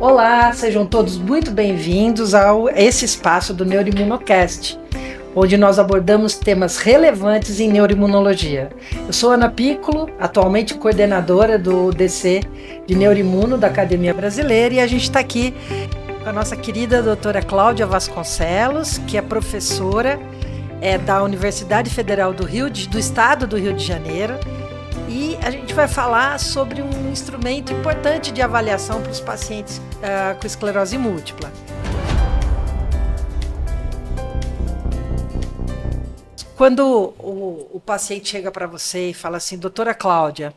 Olá, sejam todos muito bem-vindos a esse espaço do Neuroimunocast, onde nós abordamos temas relevantes em neuroimunologia. Eu sou Ana Piccolo, atualmente coordenadora do DC de Neuroimuno da Academia Brasileira, e a gente está aqui com a nossa querida doutora Cláudia Vasconcelos, que é professora da Universidade Federal do Estado do Rio de Janeiro, e a gente vai falar sobre um instrumento importante de avaliação para os pacientes com esclerose múltipla. Quando o paciente chega para você e fala assim, doutora Cláudia,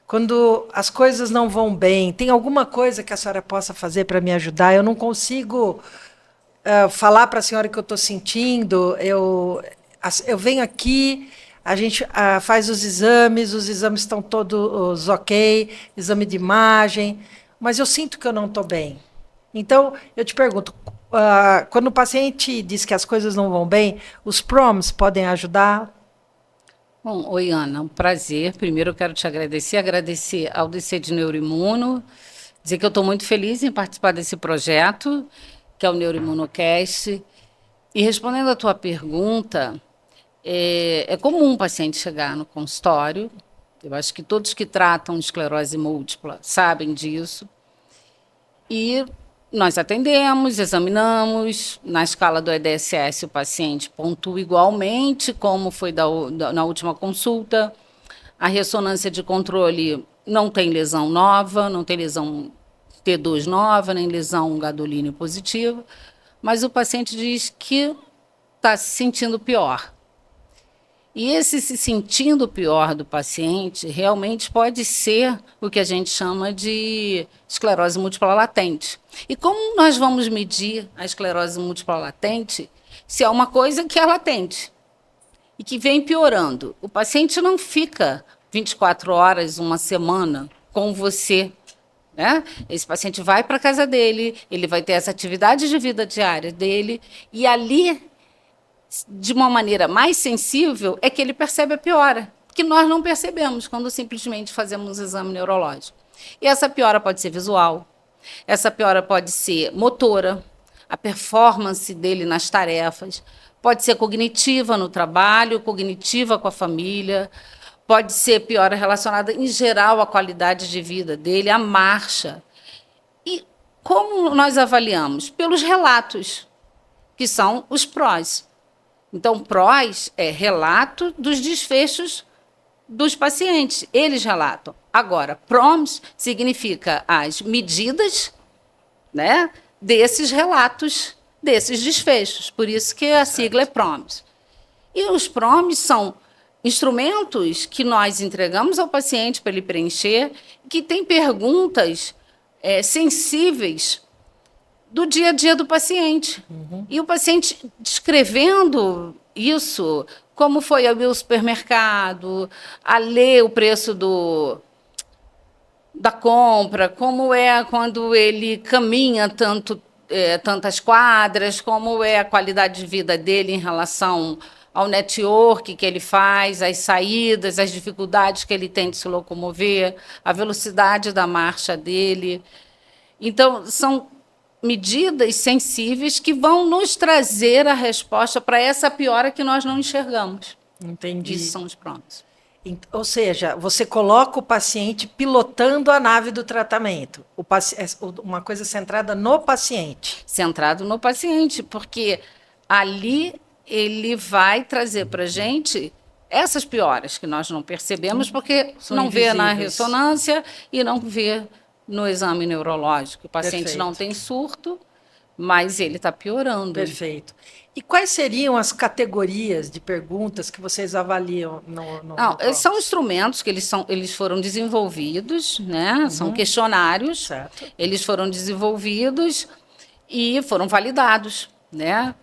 quando as coisas não vão bem, tem alguma coisa que a senhora possa fazer para me ajudar? Eu não consigo falar para a senhora o que eu estou sentindo, eu venho aqui, a gente faz os exames estão todos ok, exame de imagem, mas eu sinto que eu não estou bem. Então, eu te pergunto, quando o paciente diz que as coisas não vão bem, os PROMs podem ajudar? Bom, oi Ana, um prazer. Primeiro eu quero te agradecer ao DC de Neuroimuno, dizer que eu estou muito feliz em participar desse projeto, que é o Neuroimunocast. E respondendo à tua pergunta, é comum um paciente chegar no consultório, eu acho que todos que tratam esclerose múltipla sabem disso, e nós atendemos, examinamos, na escala do EDSS o paciente pontua igualmente, como foi na última consulta, a ressonância de controle não tem lesão nova, não tem lesão T2 nova, nem lesão gadolínio positiva, mas o paciente diz que está se sentindo pior. E esse se sentindo pior do paciente realmente pode ser o que a gente chama de esclerose múltipla latente. E como nós vamos medir a esclerose múltipla latente se é uma coisa que é latente e que vem piorando? O paciente não fica 24 horas, uma semana com você, né? Esse paciente vai para a casa dele, ele vai ter essa atividade de vida diária dele, e ali, de uma maneira mais sensível, é que ele percebe a piora, que nós não percebemos quando simplesmente fazemos um exame neurológico. E essa piora pode ser visual, essa piora pode ser motora, a performance dele nas tarefas, pode ser cognitiva no trabalho, cognitiva com a família, pode ser piora relacionada, em geral, à qualidade de vida dele, à marcha. E como nós avaliamos? Pelos relatos, que são os PROs. Então, PROs é relato dos desfechos dos pacientes, eles relatam. Agora, PROMs significa as medidas, né, desses relatos, desses desfechos, por isso que a sigla é PROMs. E os PROMs são instrumentos que nós entregamos ao paciente para ele preencher, que tem perguntas sensíveis do dia a dia do paciente. Uhum. E o paciente descrevendo isso, como foi ao supermercado, a ler o preço da compra, como é quando ele caminha tantas quadras, como é a qualidade de vida dele em relação ao network que ele faz, as saídas, as dificuldades que ele tem de se locomover, a velocidade da marcha dele. Então, são medidas sensíveis que vão nos trazer a resposta para essa piora que nós não enxergamos. Entendi. Isso são os PROMs. Ou seja, você coloca o paciente pilotando a nave do tratamento. Uma coisa centrada no paciente. Centrado no paciente, porque ali ele vai trazer para a gente essas pioras que nós não percebemos, porque São não invisíveis. vê na ressonância e não vê no exame neurológico. O paciente Perfeito. não tem surto, mas ele está piorando. Perfeito. E quais seriam as categorias de perguntas que vocês avaliam no são instrumentos que eles foram desenvolvidos, né? Uhum. São questionários, certo. Eles foram desenvolvidos e foram validados, né?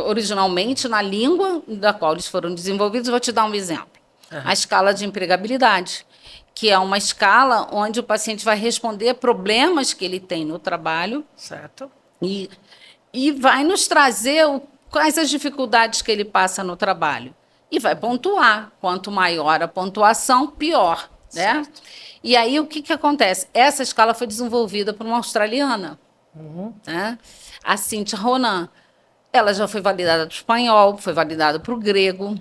Originalmente na língua da qual eles foram desenvolvidos. Vou te dar um exemplo. Uhum. A escala de empregabilidade, que é uma escala onde o paciente vai responder problemas que ele tem no trabalho. Certo. E vai nos trazer quais as dificuldades que ele passa no trabalho. E vai pontuar. Quanto maior a pontuação, pior né? Certo. E aí, o que acontece? Essa escala foi desenvolvida por uma australiana, né? A Cynthia Ronan. Ela já foi validada para o espanhol, foi validada para o grego,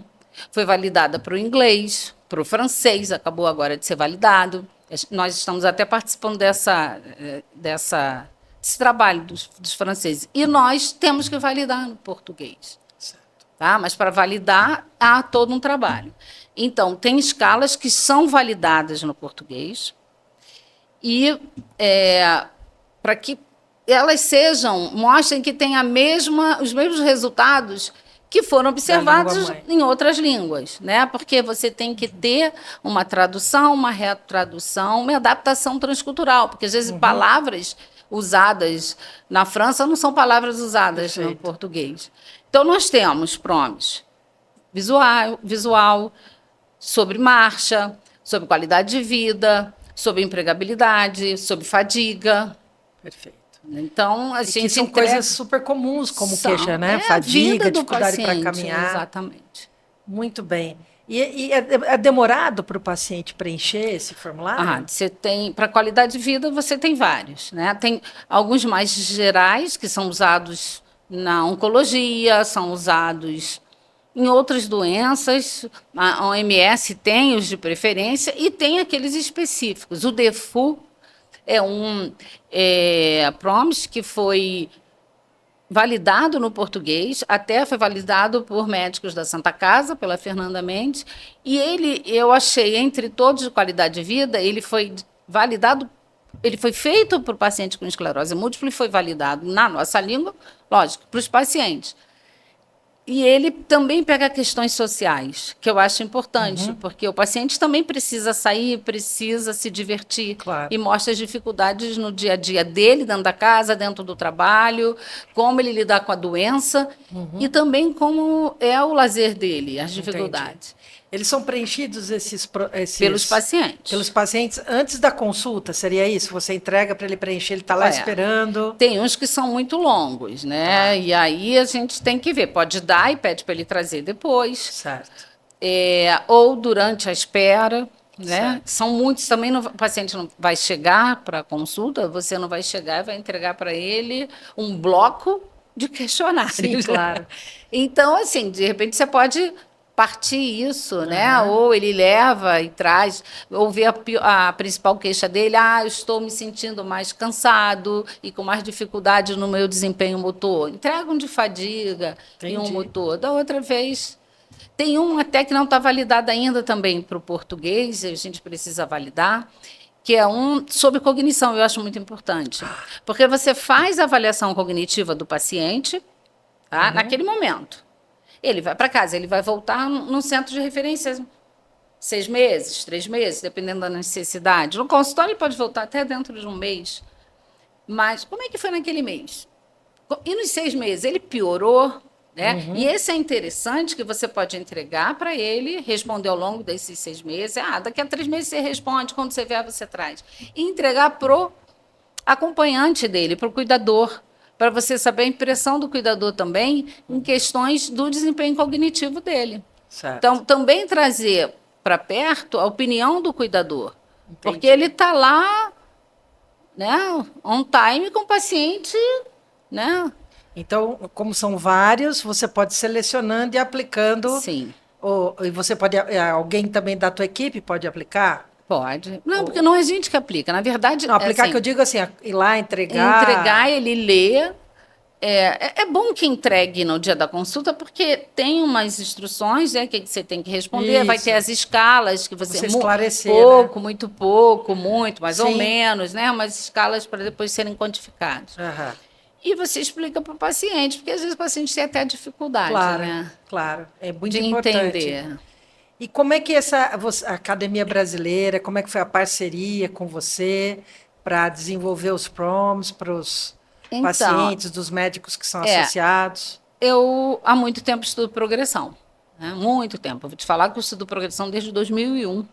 foi validada para o inglês, para o francês, acabou agora de ser validado. Nós estamos até participando desse trabalho dos franceses. E nós temos que validar no português. Certo. Tá? Mas para validar, há todo um trabalho. Então, tem escalas que são validadas no português e para que elas mostrem que têm os mesmos resultados que foram observados em outras línguas, né? Porque você tem que ter uma tradução, uma retradução, uma adaptação transcultural, porque às vezes palavras usadas na França não são palavras usadas no português. Então, nós temos prompts visual, sobre marcha, sobre qualidade de vida, sobre empregabilidade, sobre fadiga. Perfeito. Então, a gente são coisas super comuns, como queixa, né? Fadiga, dificuldade para caminhar. Exatamente. Muito bem. E é demorado para o paciente preencher esse formulário? Você tem, para qualidade de vida, você tem vários, né? Tem alguns mais gerais, que são usados na oncologia, são usados em outras doenças. A OMS tem os de preferência e tem aqueles específicos. O DEFU é um PROMIS que foi validado no português, até foi validado por médicos da Santa Casa, pela Fernanda Mendes, e eu achei, entre todos de qualidade de vida, ele foi validado, ele foi feito para o paciente com esclerose múltipla e foi validado na nossa língua, lógico, para os pacientes. E ele também pega questões sociais, que eu acho importante, porque o paciente também precisa sair, precisa se divertir. Claro. E mostra as dificuldades no dia a dia dele, dentro da casa, dentro do trabalho, como ele lidar com a doença e também como é o lazer dele, as dificuldades. Entendi. Eles são preenchidos pelos pacientes. Pelos pacientes antes da consulta, seria isso? Você entrega para ele preencher, ele está lá esperando. Tem uns que são muito longos, né? E aí a gente tem que ver. Pode dar e pede para ele trazer depois. Certo. Ou durante a espera. Né? São muitos também. O paciente não vai chegar para a consulta, você não vai chegar e vai entregar para ele um bloco de questionários. Sim, claro. Então, assim, de repente você pode partir isso, né? Ou ele leva e traz, ou vê a principal queixa dele, eu estou me sentindo mais cansado e com mais dificuldade no meu desempenho motor. Entrega um de fadiga e um motor. Da outra vez, tem um até que não está validado ainda também para o português, a gente precisa validar, que é um sobre cognição, eu acho muito importante. Porque você faz a avaliação cognitiva do paciente, tá? Naquele momento. Ele vai para casa, ele vai voltar num centro de referência 6 meses, 3 meses, dependendo da necessidade. No consultório, ele pode voltar até dentro de um mês. Mas como é que foi naquele mês? E nos 6 meses, ele piorou, né? E esse é interessante, que você pode entregar para ele, responder ao longo desses 6 meses. Daqui a 3 meses você responde, quando você vier, você traz. E entregar para o acompanhante dele, para o cuidador, para você saber a impressão do cuidador também em questões do desempenho cognitivo dele. Certo. Então, também trazer para perto a opinião do cuidador. Entendi. Porque ele está lá, né, on time com o paciente, né? Então, como são vários, você pode ir selecionando e aplicando. Sim. E você pode, alguém também da tua equipe pode aplicar? Pode. Não, porque não é a gente que aplica. Na verdade, não, aplicar assim, que eu digo assim, ir lá, entregar. Entregar, ele lê. É bom que entregue no dia da consulta, porque tem umas instruções, né, que você tem que responder. Isso. Vai ter as escalas que você esclarecer, pouco, né? Muito pouco, muito, mais Sim. ou menos, né? Umas escalas para depois serem quantificadas. E você explica para o paciente, porque às vezes o paciente tem até dificuldade, claro, né? Claro, é muito de importante. Entender. E como é que a Academia Brasileira, como é que foi a parceria com você para desenvolver os PROMs para os pacientes, dos médicos que são associados? Eu, há muito tempo, estudo progressão. Né? Muito tempo. Eu vou te falar que eu estudo progressão desde 2001.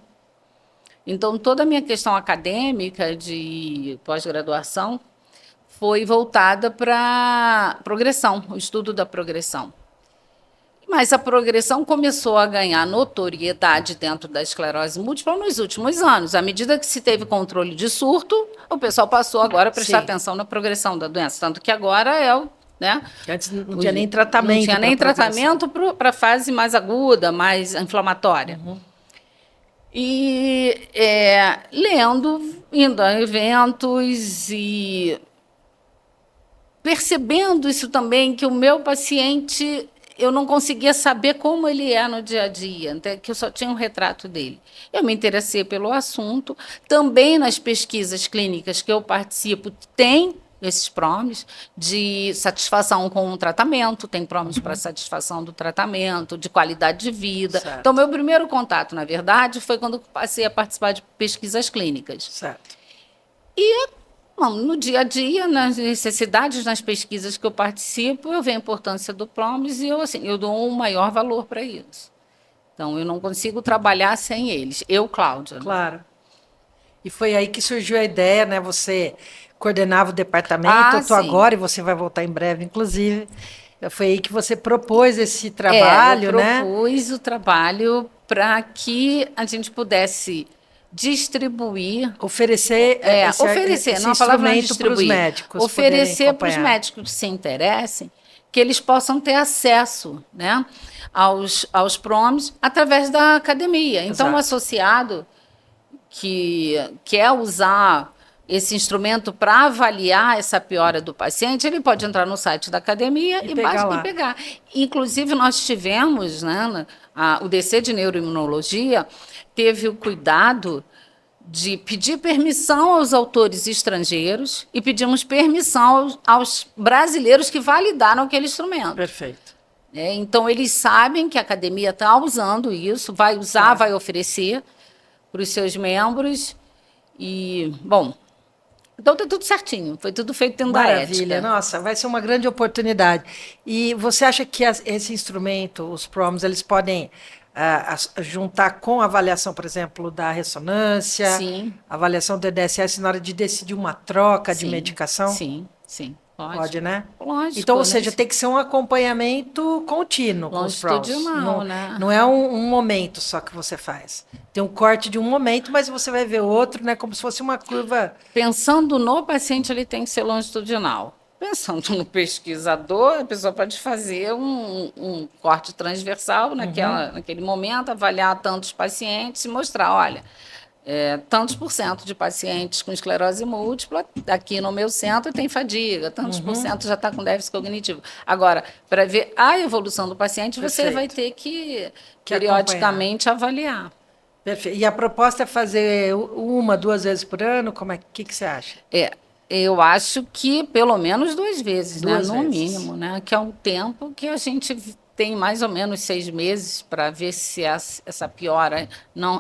Então, toda a minha questão acadêmica de pós-graduação foi voltada para progressão, o estudo da progressão. Mas a progressão começou a ganhar notoriedade dentro da esclerose múltipla nos últimos anos. À medida que se teve controle de surto, o pessoal passou agora a prestar atenção na progressão da doença. Tanto que agora é o... Né? Antes não tinha nem tratamento. Não tinha nem tratamento para a fase mais aguda, mais inflamatória. E lendo, indo a eventos e percebendo isso também, que o meu paciente, eu não conseguia saber como ele é no dia a dia, até que eu só tinha um retrato dele. Eu me interessei pelo assunto. Também nas pesquisas clínicas que eu participo, tem esses PROMs de satisfação com o tratamento, tem PROMs para satisfação do tratamento, de qualidade de vida. Certo. Então, meu primeiro contato, na verdade, foi quando eu passei a participar de pesquisas clínicas. Certo. E, bom, no dia a dia, nas necessidades, nas pesquisas que eu participo, eu vejo a importância do PROMs e eu dou um maior valor para isso. Então, eu não consigo trabalhar sem eles. Eu, Cláudia. Claro. E foi aí que surgiu a ideia, né? Você coordenava o departamento, eu estou agora e você vai voltar em breve, inclusive. Foi aí que você propôs esse trabalho, né? Eu propus o trabalho para que a gente pudesse distribuir... Oferecer não a palavra não é distribuir. Para os médicos. Oferecer para os médicos que se interessem, que eles possam ter acesso, né, aos PROMs através da academia. Então, o associado que quer usar esse instrumento para avaliar essa piora do paciente, ele pode entrar no site da academia e pegar. Inclusive, nós tivemos, né, o DC de Neuroimunologia teve o cuidado de pedir permissão aos autores estrangeiros e pedimos permissão aos brasileiros que validaram aquele instrumento. Perfeito. Então, eles sabem que a academia está usando isso, vai usar, vai oferecer para os seus membros e, bom... Então, está tudo certinho, foi tudo feito dentro da ética. Maravilha, nossa, vai ser uma grande oportunidade. E você acha que esse instrumento, os PROMs, eles podem juntar com a avaliação, por exemplo, da ressonância, sim, avaliação do EDSS na hora de decidir uma troca de medicação? Sim. Pode, né? Lógico. Então, ou seja, tem que ser um acompanhamento contínuo com os PROMs. Né? Não é um momento só que você faz. Tem um corte de um momento, mas você vai ver outro, né? Como se fosse uma curva. Pensando no paciente, ele tem que ser longitudinal. Pensando no pesquisador, a pessoa pode fazer um corte transversal naquele momento, avaliar tantos pacientes e mostrar, olha... tantos por cento de pacientes com esclerose múltipla, aqui no meu centro tem fadiga, tantos por cento já está com déficit cognitivo. Agora, para ver a evolução do paciente, você vai ter que periodicamente avaliar. Perfeito. E a proposta é fazer 1, 2 vezes por ano? Que você acha? Eu acho que pelo menos 2 vezes, no mínimo, né? Que é um tempo que a gente tem mais ou menos 6 meses para ver se essa piora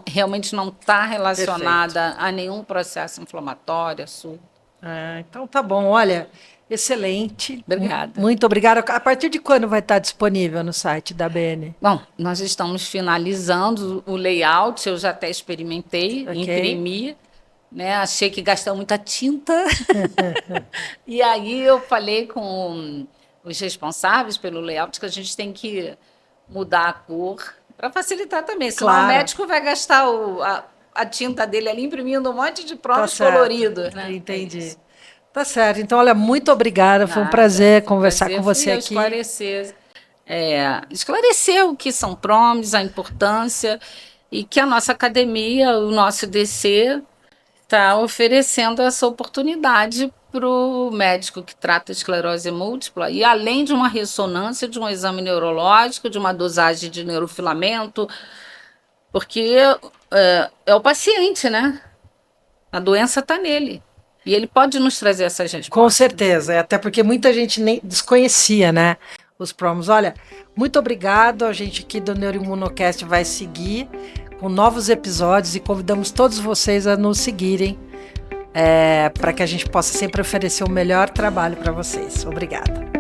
realmente não está relacionada a nenhum processo inflamatório, surto. Então tá bom, olha, excelente. Obrigada. Muito obrigada. A partir de quando vai estar disponível no site da ABN? Bom, nós estamos finalizando o layout, eu já até experimentei, imprimi, né? Achei que gastou muita tinta. E aí eu falei com os responsáveis pelo layout que a gente tem que mudar a cor para facilitar também. Senão o médico vai gastar a tinta dele ali imprimindo um monte de PROMs coloridos. Né? Entendi. Tá certo. Então, olha, muito obrigada. Foi um prazer conversar com você aqui. Esclarecer o que são PROMs, a importância e que a nossa academia, o nosso DC, está oferecendo essa oportunidade para o médico que trata esclerose múltipla, e além de uma ressonância, de um exame neurológico, de uma dosagem de neurofilamento, porque é o paciente, né? A doença está nele. E ele pode nos trazer essas respostas. Com certeza, até porque muita gente nem desconhecia, né, os PROMs. Olha, muito obrigado. A gente aqui do Neuroimunocast vai seguir com novos episódios e convidamos todos vocês a nos seguirem para que a gente possa sempre oferecer o melhor trabalho para vocês. Obrigada.